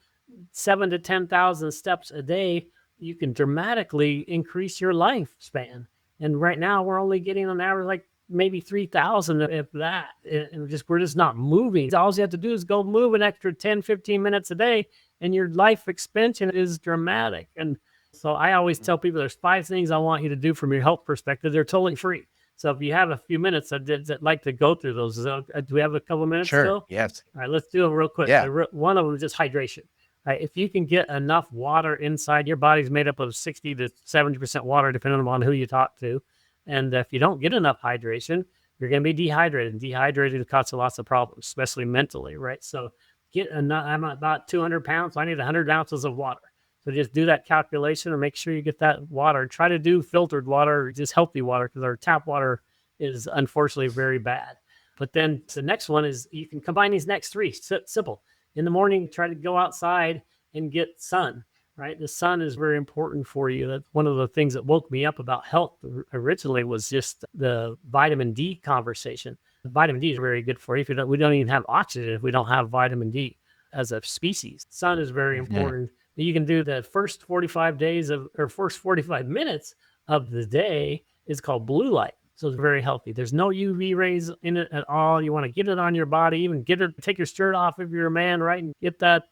7 to 10,000 steps a day, you can dramatically increase your lifespan. And right now, we're only getting on average like maybe 3,000, if that. And we're just not moving. All you have to do is go move an extra 10, 15 minutes a day, and your life expansion is dramatic. And so I always tell people there's 5 things I want you to do from your health perspective. They're totally free. So if you have a few minutes, I'd like to go through those. Do we have a couple of minutes sure. still? Yes. All right, let's do it real quick. Yeah. One of them is just hydration. Right? If you can get enough water inside, your body's made up of 60 to 70% water, depending on who you talk to. And if you don't get enough hydration, you're going to be dehydrated. And dehydrated causes lots of problems, especially mentally, right? So get enough. I'm about 200 pounds, so I need 100 ounces of water. So just do that calculation and make sure you get that water. Try to do filtered water, just healthy water, because our tap water is unfortunately very bad. But then the next one is you can combine these next 3. Simple. In the morning, try to go outside and get sun, right? The sun is very important for you. That's one of the things that woke me up about health originally was just the vitamin D conversation. The vitamin D is very good for you. We don't even have oxygen if we don't have vitamin D as a species. Sun is very Mm, important. You can do the first 45 days or first 45 minutes of the day is called blue light. So it's very healthy. There's no UV rays in it at all. You want to get it on your body, even take your shirt off if you're a man, right? And get that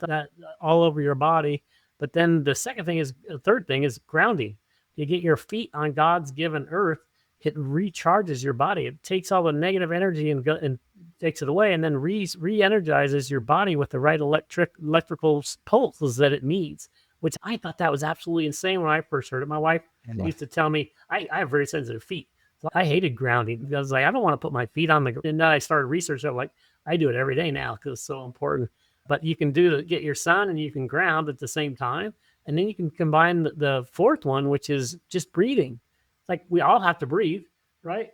all over your body. But then the third thing is grounding. You get your feet on God's given earth. It recharges your body. It takes all the negative energy and takes it away, and then re-energizes your body with the right electrical pulses that it needs. Which I thought that was absolutely insane when I first heard it. My wife Yeah. used to tell me I have very sensitive feet. So I hated grounding because I was like, I don't want to put my feet on the ground. And then I started researching. I'm like, I do it every day now because it's so important. But you can get your sun and you can ground at the same time. And then you can combine the fourth one, which is just breathing. It's like we all have to breathe, right?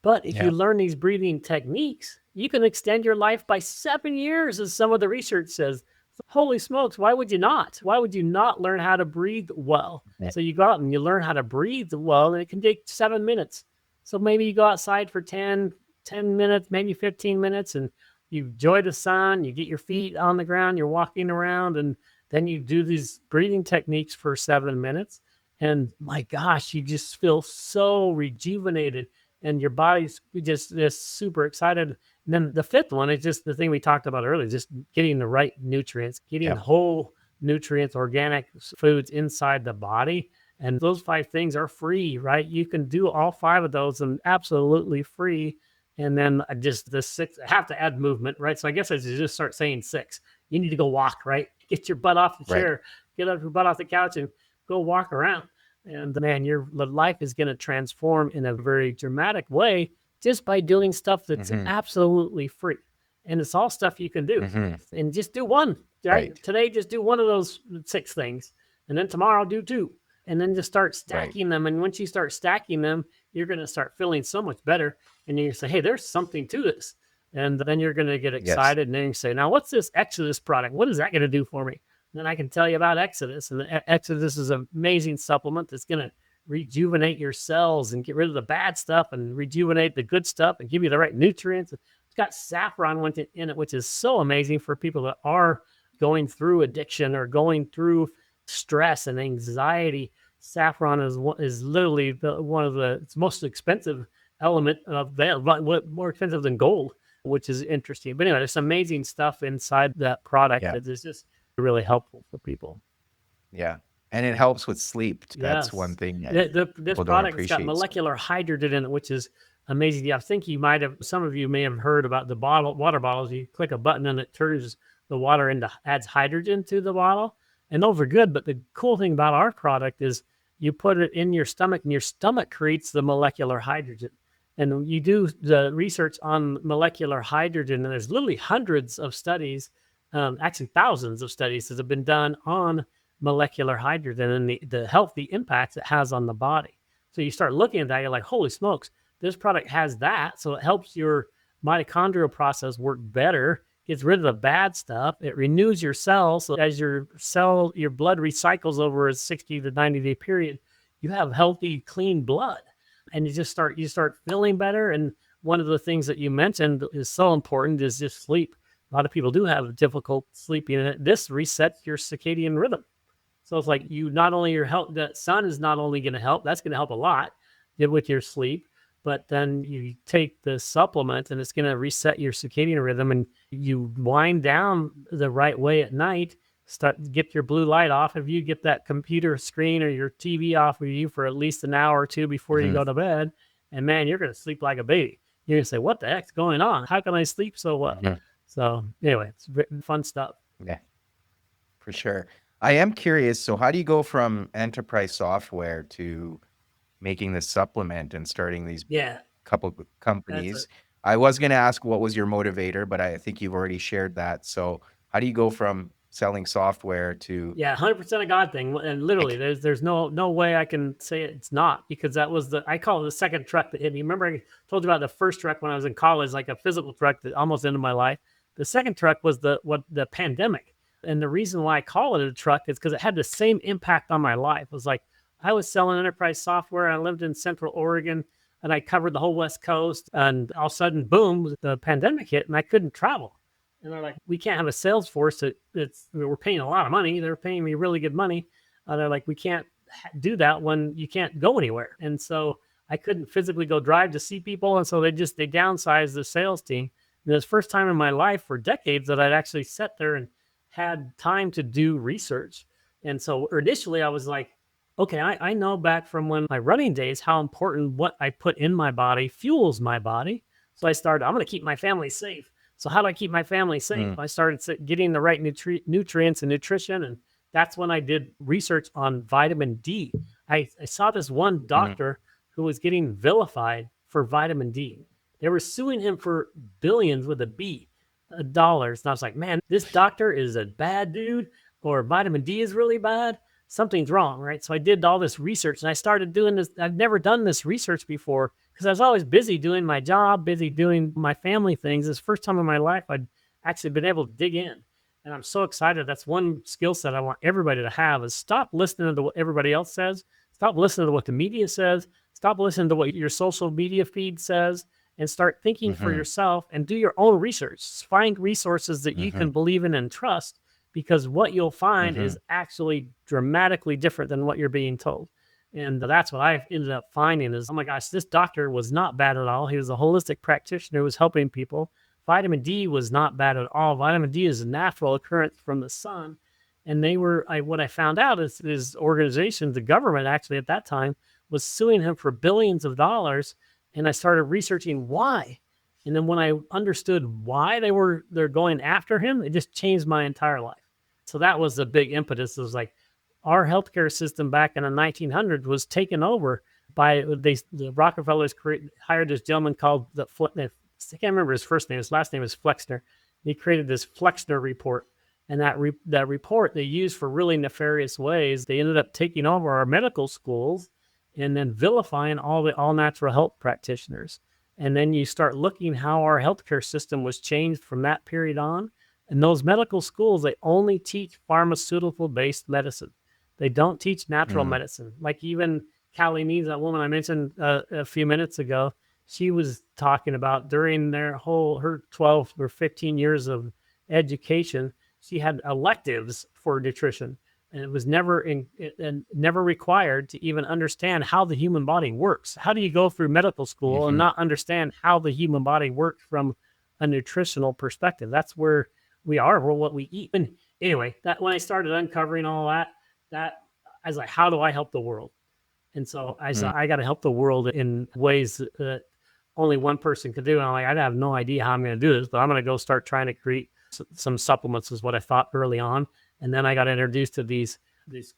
But if you Yeah. learn these breathing techniques, you can extend your life by 7 years, as some of the research says. Holy smokes, why would you not? Why would you not learn how to breathe well? Yeah. So you go out and you learn how to breathe well, and it can take 7 minutes. So maybe you go outside for 10 minutes, maybe 15 minutes, and you enjoy the sun, you get your feet on the ground, you're walking around, and then you do these breathing techniques for 7 minutes. And my gosh, you just feel so rejuvenated and your body's just super excited. And then the fifth one is just the thing we talked about earlier, just getting the right nutrients, getting Yeah. whole nutrients, organic foods inside the body. And those five things are free, right? You can do all five of those and absolutely free. And then just the six, I have to add movement, right? So I guess I should just start saying six. You need to go walk, right? Get your butt off the Right. chair, get up your butt off the couch and go walk around. And man, your life is going to transform in a very dramatic way just by doing stuff that's Hmm. absolutely free. And it's all stuff you can do. Hmm. And just do one, right? Right. Today, just do one of those six things. And then tomorrow, do two. And then just start Right. stacking them. And once you start stacking them, you're going to start feeling so much better. And you're going to say, hey, there's something to this. And then you're going to get Yes. excited. And then you say, now, what's this Exodus product? What is that going to do for me? Then I can tell you about Exodus. And Exodus is an amazing supplement that's going to rejuvenate your cells and get rid of the bad stuff and rejuvenate the good stuff and give you the right nutrients. It's got saffron in it, which is so amazing for people that are going through addiction or going through stress and anxiety. Saffron is literally one of the most expensive element of that, more expensive than gold, which is interesting. But anyway, there's some amazing stuff inside that product Yeah. that is just really helpful for people. Yeah. And it helps with sleep. That's one Yes. thing that This people don't product has got appreciate. molecular hydrogen in it, which is amazing. Yeah, I think some of you may have heard about the water bottles. You click a button and it turns the water adds hydrogen to the bottle. And those are good. But the cool thing about our product is you put it in your stomach and your stomach creates the molecular hydrogen. And you do the research on molecular hydrogen, and there's literally hundreds of studies, actually thousands of studies that have been done on molecular hydrogen and the healthy impacts it has on the body. So you start looking at that, you're like, holy smokes, this product has that. So it helps your mitochondrial process work better, gets rid of the bad stuff. It renews your cells. So as your blood recycles over a 60 to 90-day period, you have healthy, clean blood. And you start feeling better. And one of the things that you mentioned is so important is just sleep. A lot of people do have difficult sleeping, and this resets your circadian rhythm. So it's like you not only your health, the sun is not only going to help, that's going to help a lot with your sleep, but then you take the supplement and it's going to reset your circadian rhythm and you wind down the right way at night, get your blue light off. If you get that computer screen or your TV off of you for at least an hour or two before you Hmm. go to bed, and man, you're going to sleep like a baby. You're going to say, what the heck's going on? How can I sleep so well? Hmm. So anyway, it's fun stuff. Yeah, for sure. I am curious. So, how do you go from enterprise software to making this supplement and starting these Yeah, couple of that's it. companies? I was going to ask what was your motivator, but I think you've already shared that. So, how do you go from selling software to Yeah, 100% a God thing. And literally, like, there's no way I can say it's not, because that was I call it the second truck that hit me. Remember, I told you about the first truck when I was in college, like a physical truck that almost ended my life. The second truck was the pandemic. And the reason why I call it a truck is because it had the same impact on my life. It was like I was selling enterprise software. I lived in Central Oregon and I covered the whole West Coast. And all of a sudden, boom, the pandemic hit and I couldn't travel. And they're like, we can't have a sales force we're paying a lot of money. They're paying me really good money. They're like, we can't do that when you can't go anywhere. And so I couldn't physically go drive to see people. And so they downsized the sales team. And it was the first time in my life for decades that I'd actually sat there and had time to do research. And so initially I was like, okay, I know back from when my running days, how important what I put in my body fuels my body. So I started, I'm going to keep my family safe. So how do I keep my family safe? Mm. I started getting the right nutrients and nutrition. And that's when I did research on vitamin D. I saw this one Mhm. doctor who was getting vilified for vitamin D. They were suing him for billions with a B dollars. And I was like, man, this doctor is a bad dude, or vitamin D is really bad. Something's wrong, right? So I did all this research and I started doing this. I've never done this research before because I was always busy doing my job, busy doing my family things. This first time in my life I'd actually been able to dig in. And I'm so excited. That's one skill set I want everybody to have is stop listening to what everybody else says. Stop listening to what the media says. Stop listening to what your social media feed says and start thinking for Mhm. yourself and do your own research. Find resources that you Mhm. can believe in and trust because what you'll find Mhm. is actually dramatically different than what you're being told. And that's what I ended up finding is, oh my gosh, this doctor was not bad at all. He was a holistic practitioner who was helping people. Vitamin D was not bad at all. Vitamin D is a natural occurrence from the sun. And what I found out is organizations, the government actually at that time was suing him for billions of dollars. And I started researching why. And then when I understood why they're going after him, it just changed my entire life. So that was the big impetus. It was like our healthcare system back in the 1900s was taken over by the Rockefellers hired this gentleman called I can't remember his first name. His last name is Flexner. He created this Flexner report, and that report they used for really nefarious ways. They ended up taking over our medical schools and then vilifying all the all natural health practitioners. And then you start looking how our healthcare system was changed from that period on. And those medical schools, they only teach pharmaceutical based medicine. They don't teach natural Mm. medicine. Like even Callie Needs, that woman I mentioned a few minutes ago, she was talking about during her 12 or 15 years of education, she had electives for nutrition and it was never required to even understand how the human body works. How do you go through medical school and Mhm. not understand how the human body works from a nutritional perspective? That's where we are. We're what we eat. And anyway, that when I started uncovering all that I was like, how do I help the world? And so I Mm. said, I got to help the world in ways that only one person could do. And I'm like, I have no idea how I'm going to do this, but I'm going to go start trying to create some supplements, is what I thought early on. And then I got introduced to these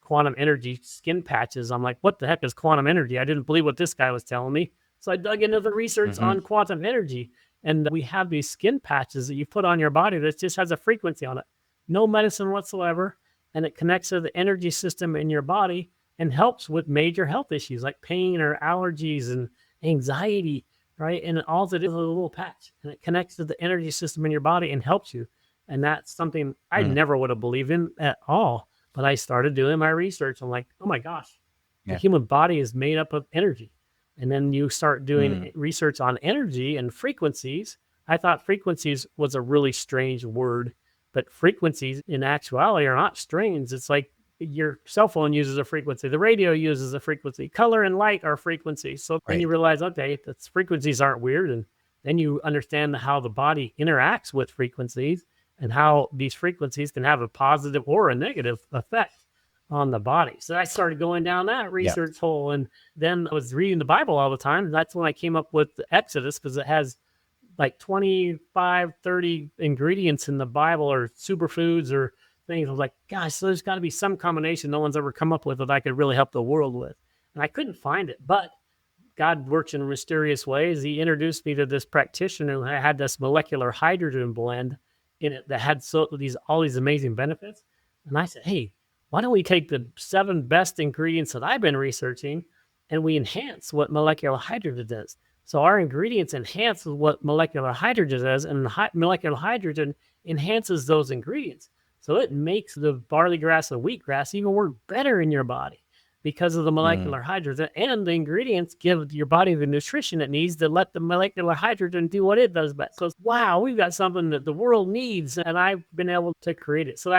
quantum energy skin patches. I'm like, what the heck is quantum energy? I didn't believe what this guy was telling me. So I dug into the research Mhm. on quantum energy. And we have these skin patches that you put on your body that just has a frequency on it, no medicine whatsoever. And it connects to the energy system in your body and helps with major health issues like pain or allergies and anxiety, right? And all it is a little patch and it connects to the energy system in your body and helps you. And that's something I Mm. never would have believed in at all. But I started doing my research. I'm like, oh my gosh, the Yeah. human body is made up of energy. And then you start doing Mm. research on energy and frequencies. I thought frequencies was a really strange word, but frequencies in actuality are not strange. It's like your cell phone uses a frequency, the radio uses a frequency, color and light are frequencies. So then you Right. realize, okay, the frequencies aren't weird. And then you understand how the body interacts with frequencies and how these frequencies can have a positive or a negative effect on the body. So I started going down that Yeah. research hole. And then I was reading the Bible all the time. And that's when I came up with the Exodus because it has like 25, 30 ingredients in the Bible or superfoods or things. I was like, gosh, so there's got to be some combination no one's ever come up with that I could really help the world with. And I couldn't find it. But God works in mysterious ways. He introduced me to this practitioner who had this molecular hydrogen blend in it that had all these amazing benefits. And I said, hey, why don't we take the 7 best ingredients that I've been researching and we enhance what molecular hydrogen does? So our ingredients enhance what molecular hydrogen does, and molecular hydrogen enhances those ingredients. So it makes the barley grass and wheatgrass even work better in your body because of the Mm. molecular hydrogen, and the ingredients give your body the nutrition it needs to let the molecular hydrogen do what it does best. So, wow, we've got something that the world needs, and I've been able to create it. So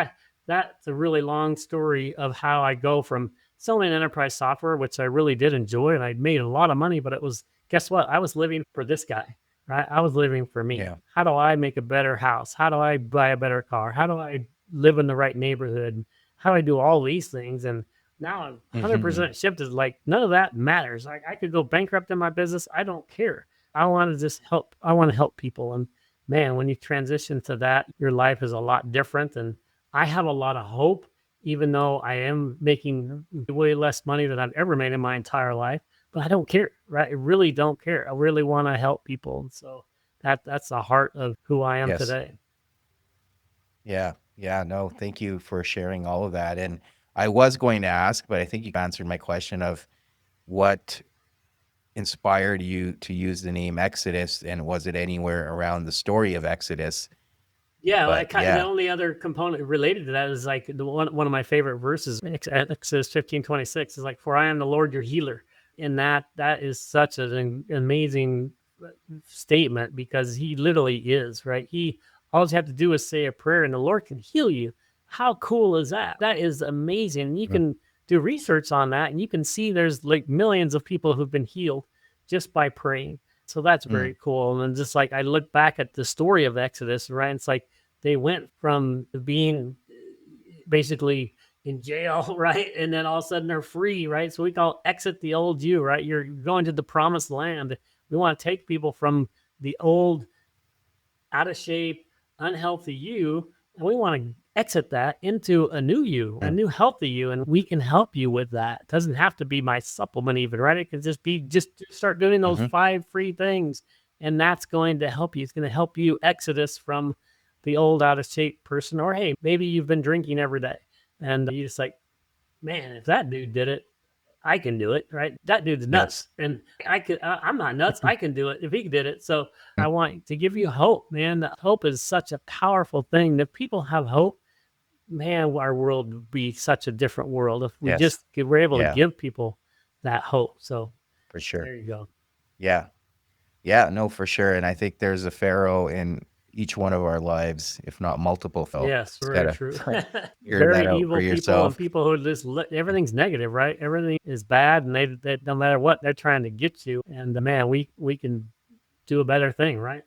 that's a really long story of how I go from selling enterprise software, which I really did enjoy, and I made a lot of money, but it was, guess what? I was living for this guy, right? I was living for me. Yeah. How do I make a better house? How do I buy a better car? How do I live in the right neighborhood? How do I do all these things? And now I'm Mhm. 100% shifted. Like none of that matters. Like I could go bankrupt in my business. I don't care. I want to just help. I want to help people. And man, when you transition to that, your life is a lot different. And I have a lot of hope, even though I am making way less money than I've ever made in my entire life. But I don't care, right? I really don't care. I really want to help people. And so that's the heart of who I am Yes. today. Yeah. Yeah. No, thank you for sharing all of that. And I was going to ask, but I think you answered my question of what inspired you to use the name Exodus, and was it anywhere around the story of Exodus? Yeah, But like the yeah. only other component related to that is like the one of my favorite verses, Exodus 15:26 is like, "For I am the Lord your healer," and that is such an amazing statement because he literally is right. He all you have to do is say a prayer, and the Lord can heal you. How cool is that? That is amazing. You Mm, can do research on that, and you can see there's like millions of people who've been healed just by praying. So that's mm, very cool. And then just like I look back at the story of Exodus, right? It's like they went from being basically in jail, right? And then all of a sudden they're free, right? So we call exit the old you, right? You're going to the promised land. We want to take people from the old, out of shape, unhealthy you, and we want to exit that into a new you, a mm, new healthy you, and we can help you with that. It doesn't have to be my supplement even, right? It can just be just start doing those mhm, 5 free things, and that's going to help you. It's going to help you exodus from the old out of shape person, or hey, maybe you've been drinking every day, and you just like, man, if that dude did it, I can do it, right? That dude's nuts, yes. and I could. I'm not nuts. I can do it if he did it. So Mm, I want to give you hope, man. Hope is such a powerful thing. If people have hope, man, our world would be such a different world if we yes. just were able to Yeah, give people that hope. So for sure. there you go. Yeah. Yeah, no, for sure. And I think there's a Pharaoh in each one of our lives, if not multiple Pharaoh. Yes, Just very gotta true. figure Very that out for evil people and yourself. people who just everything's negative, right? Everything is bad, and they no matter what they're trying to get you. And man, we can do a better thing, right?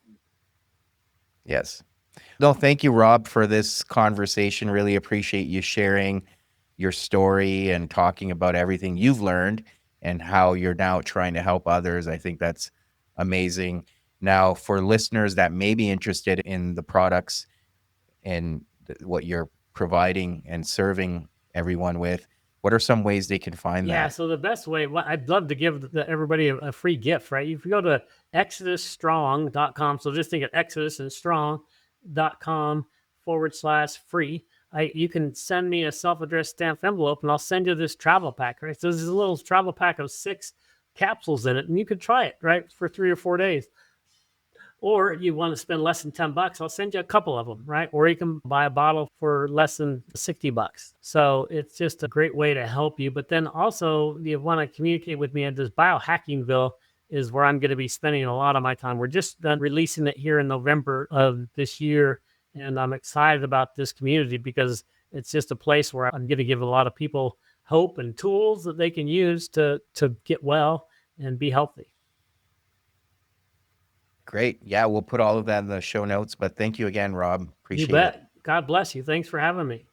Yes. No, thank you, Rob, for this conversation. Really appreciate you sharing your story and talking about everything you've learned and how you're now trying to help others. I think that's amazing. Now, for listeners that may be interested in the products and what you're providing and serving everyone with, what are some ways they can find Yeah, that? so the best way, well, I'd love to give everybody a free gift, right? If you go to exodusstrong.com, so just think of Exodus and strong.com/free, you can send me a self addressed stamped envelope and I'll send you this travel pack, right? So there's a little travel pack of 6 capsules in it, and you can try it, right, for 3 or 4 days. Or you want to spend less than $10, I'll send you a couple of them, right? Or you can buy a bottle for less than $60. So it's just a great way to help you. But then also, you want to communicate with me at this Biohackingville is where I'm going to be spending a lot of my time. We're just done releasing it here in November of this year. And I'm excited about this community because it's just a place where I'm going to give a lot of people hope and tools that they can use to get well and be healthy. Great. Yeah, we'll put all of that in the show notes. But thank you again, Rob. You Appreciate it. bet. God bless you. Thanks for having me.